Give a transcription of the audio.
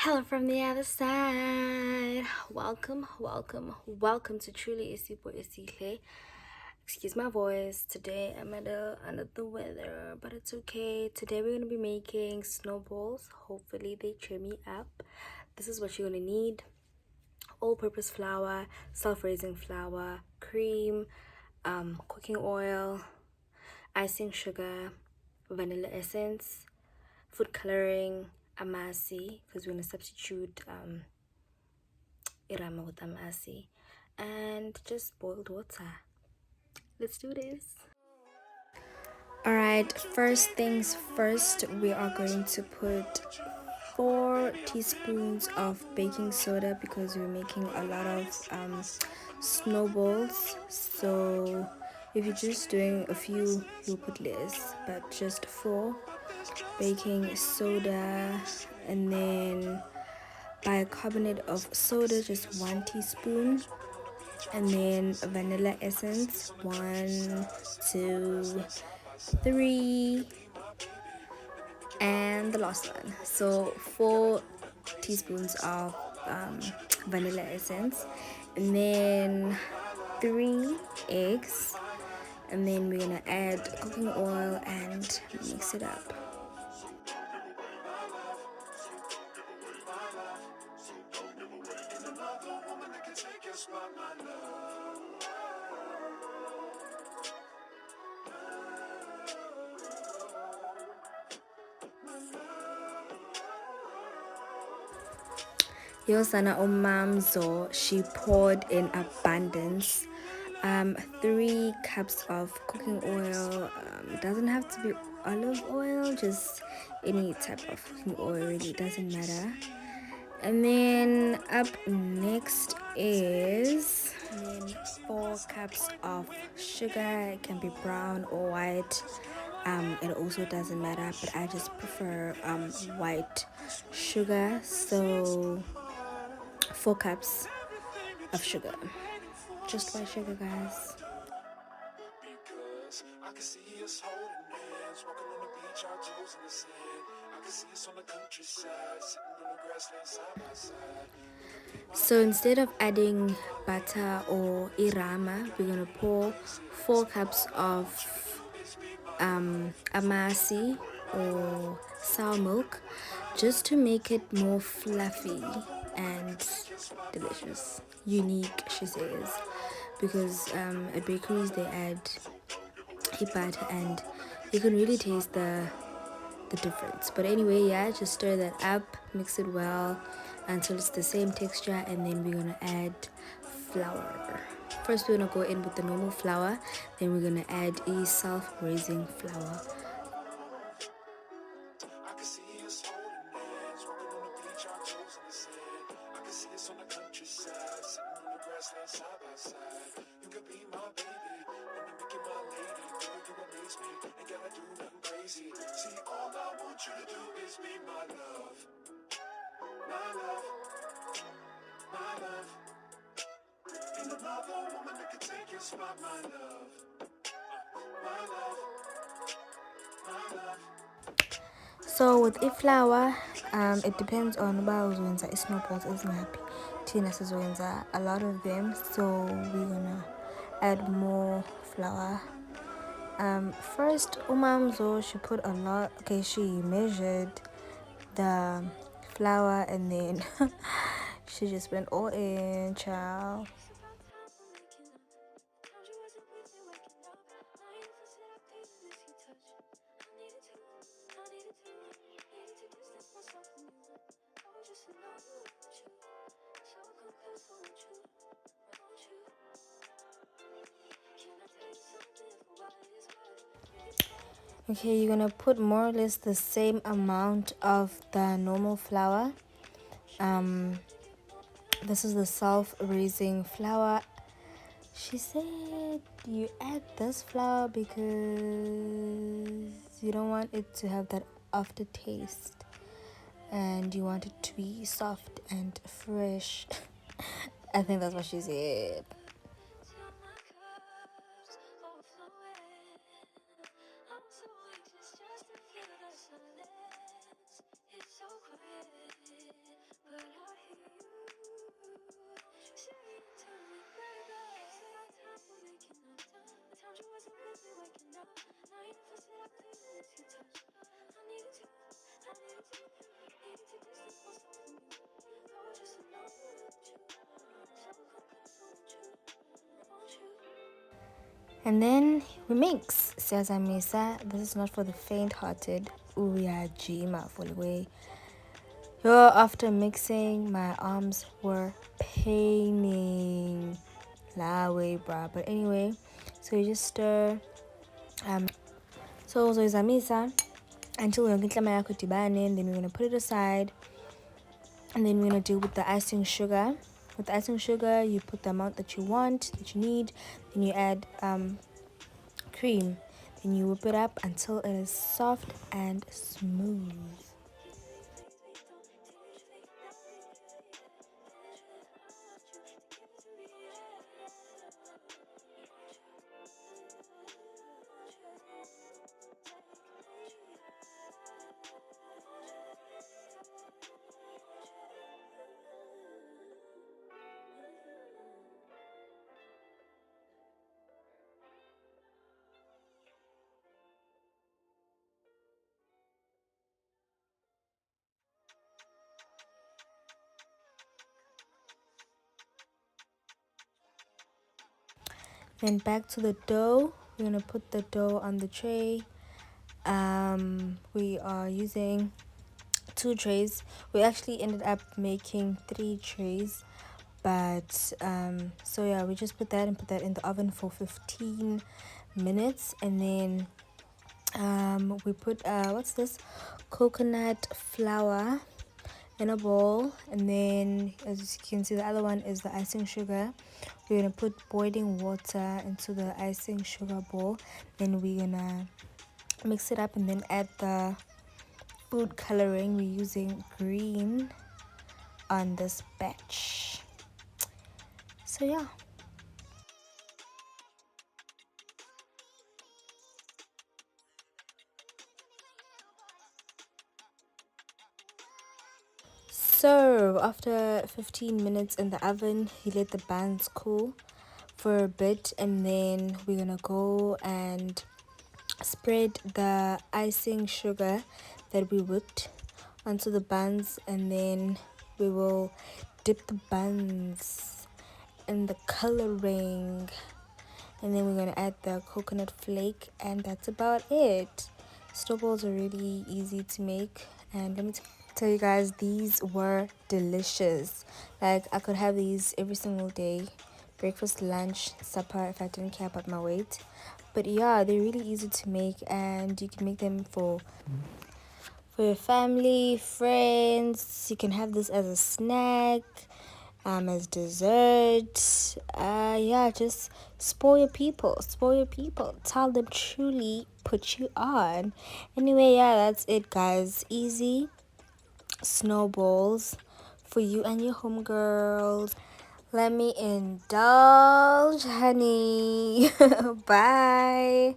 Hello from the other side. Welcome to Truly Isipo Isihle. Excuse my voice. Today I'm under the weather, but it's okay. Today we're gonna be making snowballs. Hopefully they cheer me up. This is what you're gonna need: all-purpose flour, self-raising flour, cream, cooking oil, icing sugar, vanilla essence, food coloring, Amasi, because we're gonna substitute irama with Amasi, and just boiled water. Let's do this. Alright, first things first, we are going to put 4 teaspoons of baking soda because we're making a lot of snowballs. So if you're just doing a few, you'll put less, but just 4 baking soda, and then bicarbonate of soda, just 1 teaspoon, and then vanilla essence, 1, 2, 3, and the last one. So 4 teaspoons of vanilla essence, and then 3 eggs, and then we're gonna add cooking oil and mix it up. Yosana Omamzo, she poured in abundance 3 cups of cooking oil. Doesn't have to be olive oil, just any type of cooking oil, really doesn't matter. And then up next is 4 cups of sugar. It can be brown or white. It also doesn't matter, but I just prefer white sugar. So 4 cups of sugar. Just white sugar, guys. I can see us holding hands, walking on the beach, our toes in the sand. I can see us on the countryside, sitting on the grassland side by side. So instead of adding butter or irama, we're gonna pour 4 cups of amasi or sour milk, just to make it more fluffy and delicious, unique, she says, because at bakeries they add butter and you can really taste the difference. But anyway, yeah, just stir that up, mix it well until it's the same texture, and then we're gonna add flour. First we're gonna go in with the normal flour, then we're gonna add a self-raising flour. So with the flour, it depends on bawuzenza snowballs ezingaphi. Thina sizowenza a lot of them, so we're gonna add more flour. First umamzo, she put a lot. Okay, she measured the flour and then she just went all in, child. Okay, you're gonna put more or less the same amount of the normal flour. This is the self-raising flour. She said you add this flour because you don't want it to have that aftertaste and you want it to be soft and fresh. I think that's what she said. And then we mix. Siyazamisa. This is not for the faint-hearted. Uyajima for the way. Yo, after mixing, my arms were paining. La way, bruh. But anyway, so you just stir. So uzoizamisa until yonke yakho idibane, and then we're gonna put it aside. And then we're gonna do with the icing sugar. With the icing sugar, you put the amount that you want, that you need. Then you add cream. Then you whip it up until it is soft and smooth. Then back to the dough. We're gonna put the dough on the tray. We are using 2 trays. We actually ended up making 3 trays, but so yeah, we just put that in the oven for 15 minutes, and then we put what's this, coconut flour in a bowl, and then as you can see, the other one is the icing sugar. We're gonna put boiling water into the icing sugar bowl, then we're gonna mix it up and then add the food coloring. We're using green on this batch. So yeah. So after 15 minutes in the oven, you let the buns cool for a bit, and then we're gonna go and spread the icing sugar that we whipped onto the buns, and then we will dip the buns in the coloring, and then we're gonna add the coconut flake, and that's about it. Snowballs are really easy to make, and let me tell you guys, these were delicious. Like, I could have these every single day, breakfast, lunch, supper, if I didn't care about my weight. But yeah, they're really easy to make, and you can make them for your family, friends. You can have this as a snack, as dessert. Yeah, just spoil your people. Spoil your people. Tell them truly put you on. Anyway, yeah, that's it, guys. Easy snowballs for you and your homegirls. Let me indulge, honey. Bye.